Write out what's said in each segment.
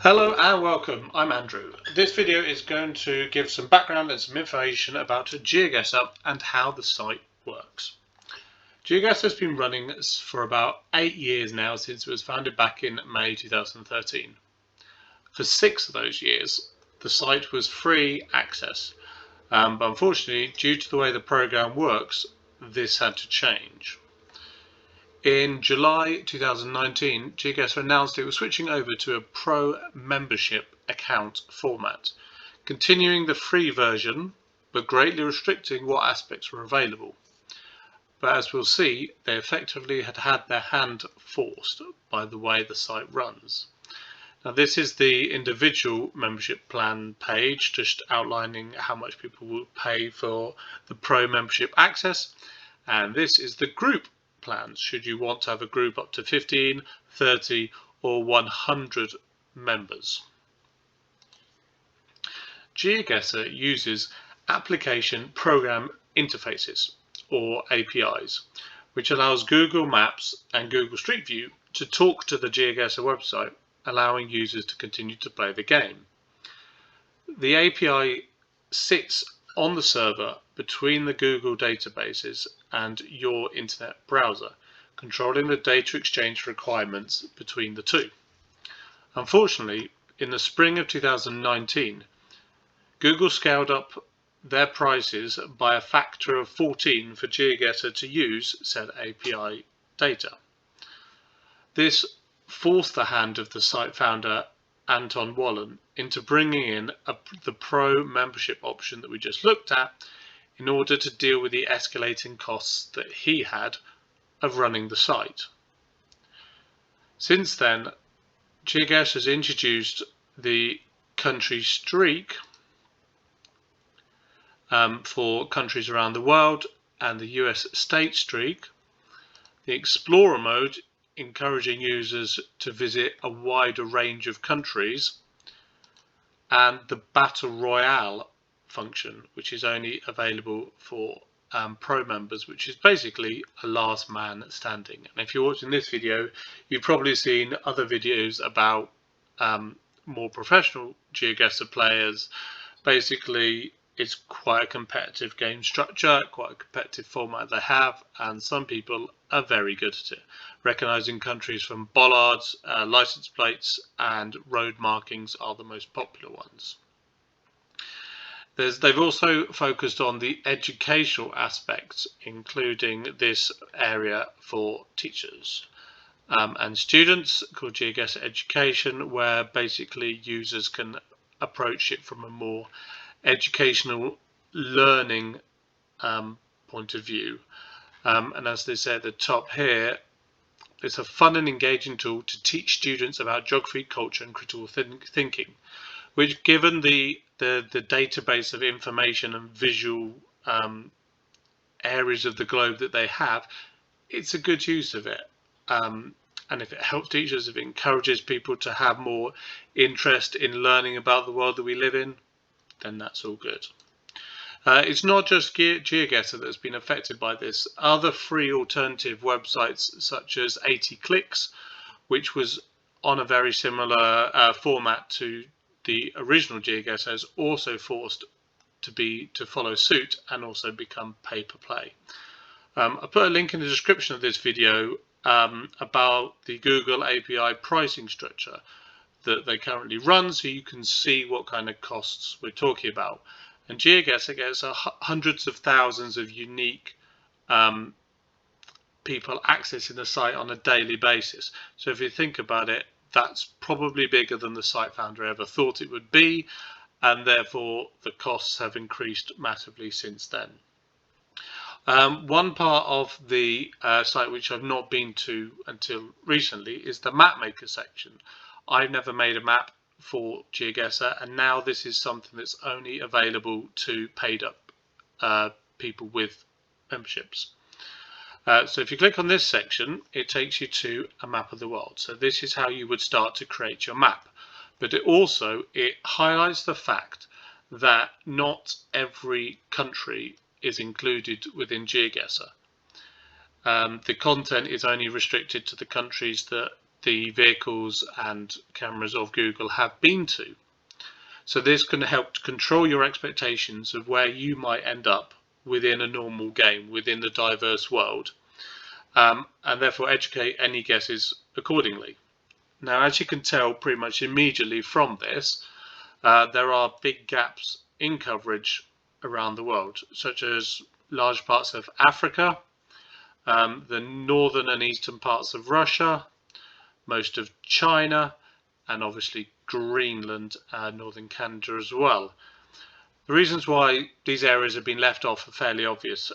Hello and welcome, I'm Andrew. This video is going to give some background and some information about GeoGuessr and how the site works. GeoGuessr has been running for about 8 years now, since it was founded back in May 2013. For 6 of those years, the site was free access, but unfortunately, due to the way the program works, this had to change. In July 2019, GeoGuessr announced it was switching over to a pro membership account format, continuing the free version but greatly restricting what aspects were available. But as we'll see, they effectively had their hand forced by the way the site runs. Now, this is the individual membership plan page, just outlining how much people will pay for the pro membership access, and this is the group plans, should you want to have a group up to 15, 30 or 100 members. GeoGuessr uses application program interfaces, or APIs, which allows Google Maps and Google Street View to talk to the GeoGuessr website, allowing users to continue to play the game. The API sits on the server between the Google databases and your internet browser, controlling the data exchange requirements between the two. Unfortunately, in the spring of 2019, Google scaled up their prices by a factor of 14 for GeoGuessr to use said API data. This forced the hand of the site founder Anton Wallen into bringing in the pro membership option that we just looked at, in order to deal with the escalating costs that he had of running the site. Since then, GeoGuessr has introduced the country streak for countries around the world, and the US state streak, the Explorer mode encouraging users to visit a wider range of countries, and the Battle Royale function, which is only available for pro members, which is basically a last man standing. And if you're watching this video, you've probably seen other videos about more professional GeoGuessr players. Basically, it's quite a competitive game structure, quite a competitive format they have, and some people are very good at it, recognizing countries from bollards, license plates and road markings are the most popular ones. They've also focused on the educational aspects, including this area for teachers and students called GeoGuessr Education, where basically users can approach it from a more educational learning point of view. And as they say at the top here, it's a fun and engaging tool to teach students about geography, culture and critical thinking, which, given the database of information and visual areas of the globe that they have, it's a good use of it. And if it helps teachers, if it encourages people to have more interest in learning about the world that we live in, then that's all good. It's not just GeoGuessr that's been affected by this. Other free alternative websites such as 80 Clicks, which was on a very similar format to the original GeoGuessr, has also forced to follow suit and also become pay-per-play. I put a link in the description of this video about the Google API pricing structure that they currently run, so you can see what kind of costs we're talking about. And GeoGuessr gets hundreds of thousands of unique people accessing the site on a daily basis. So if you think about it, that's probably bigger than the site founder ever thought it would be, and therefore the costs have increased massively since then. One part of the site which I've not been to until recently is the map maker section. I've never made a map for GeoGuessr, and now this is something that's only available to paid up people with memberships. So if you click on this section, it takes you to a map of the world. So this is how you would start to create your map. But it highlights the fact that not every country is included within GeoGuessr. The content is only restricted to the countries that the vehicles and cameras of Google have been to. So this can help to control your expectations of where you might end up within a normal game, within the diverse world, and therefore educate any guesses accordingly. Now, as you can tell pretty much immediately from this, there are big gaps in coverage around the world, such as large parts of Africa, the northern and eastern parts of Russia, most of China, and obviously Greenland and northern Canada as well. The reasons why these areas have been left off are fairly obvious.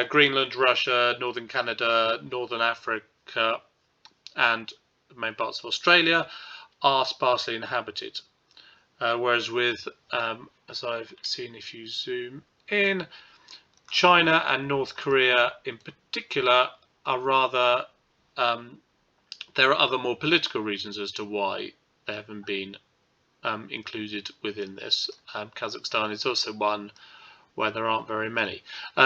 Greenland, Russia, northern Canada, northern Africa, and the main parts of Australia are sparsely inhabited. Whereas with, as I've seen if you zoom in, China and North Korea in particular are rather, there are other more political reasons as to why they haven't been included within this. Kazakhstan is also one where there aren't very many.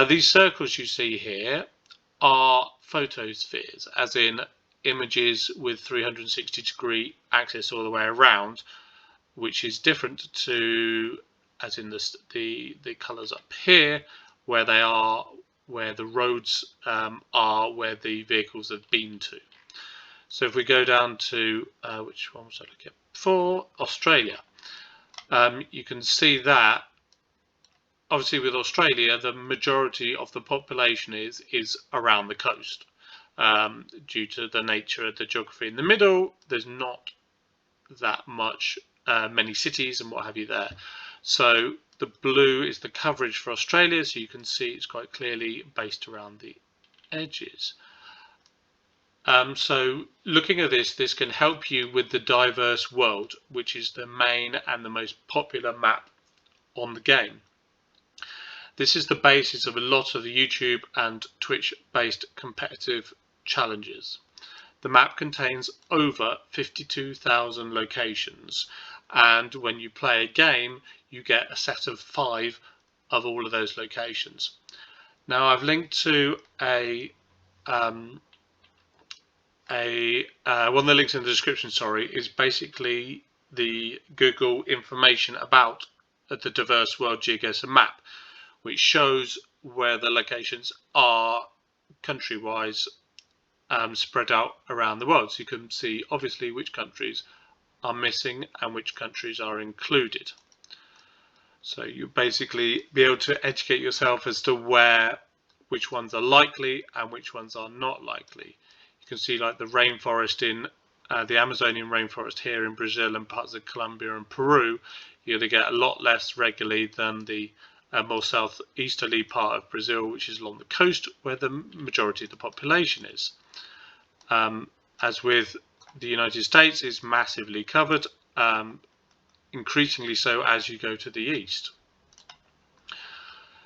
These circles you see here are photospheres, as in images with 360-degree axis all the way around, which is different to, as in the colours up here, where they are, where the roads are, where the vehicles have been to. So if we go down to, which one was I looking at before? Australia. You can see that, obviously with Australia, the majority of the population is around the coast. Due to the nature of the geography in the middle, there's not that much, many cities and what have you there. So the blue is the coverage for Australia, so you can see it's quite clearly based around the edges. So looking at this can help you with the diverse world, which is the main and the most popular map on the game. This is the basis of a lot of the YouTube and Twitch based competitive challenges. The map contains over 52,000 locations, and when you play a game you get a set of 5 of all of those locations. Now I've linked to one of the links in the description, is basically the Google information about the diverse world GeoGuessr map, which shows where the locations are country-wise spread out around the world. So you can see obviously which countries are missing and which countries are included. So you basically be able to educate yourself as to which ones are likely and which ones are not likely. You can see like the rainforest in the Amazonian rainforest here in Brazil and parts of Colombia and Peru, you're going to get a lot less regularly than the more southeasterly part of Brazil, which is along the coast where the majority of the population is. As with the United States, is massively covered, increasingly so as you go to the east.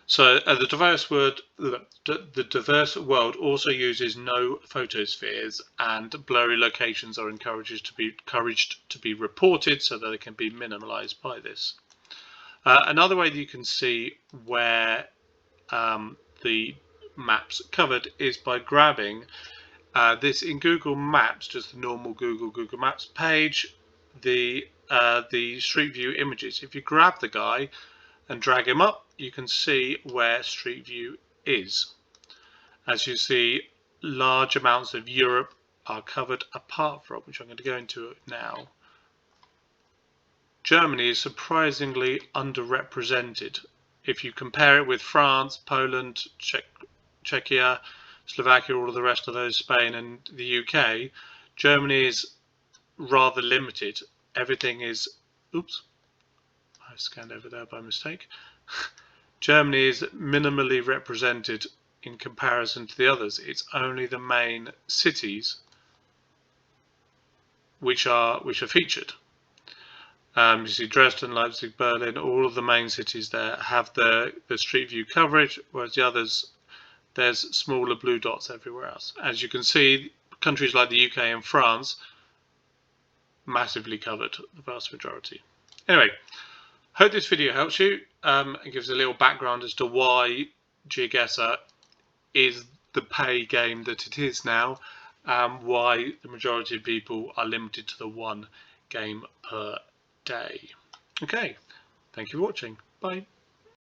So the diverse world also uses no photospheres, and blurry locations are encouraged to be reported so that they can be minimalized by this. Another way that you can see where the map's covered is by grabbing this in Google Maps, just the normal Google Maps page, the Street View images. If you grab the guy and drag him up, you can see where Street View is. As you see, large amounts of Europe are covered apart from, which I'm going to go into now. Germany is surprisingly underrepresented. If you compare it with France, Poland, Czechia, Slovakia, all of the rest of those, Spain and the UK, Germany is rather limited. Everything is, oops, I scanned over there by mistake. Germany is minimally represented in comparison to the others. It's only the main cities which are featured. You see Dresden, Leipzig, Berlin, all of the main cities there have the Street View coverage, whereas the others, there's smaller blue dots everywhere else. As you can see, countries like the UK and France, massively covered, the vast majority. Anyway, hope this video helps you and gives a little background as to why GeoGuessr is the pay game that it is now, and why the majority of people are limited to the one game per day. Okay, thank you for watching. Bye.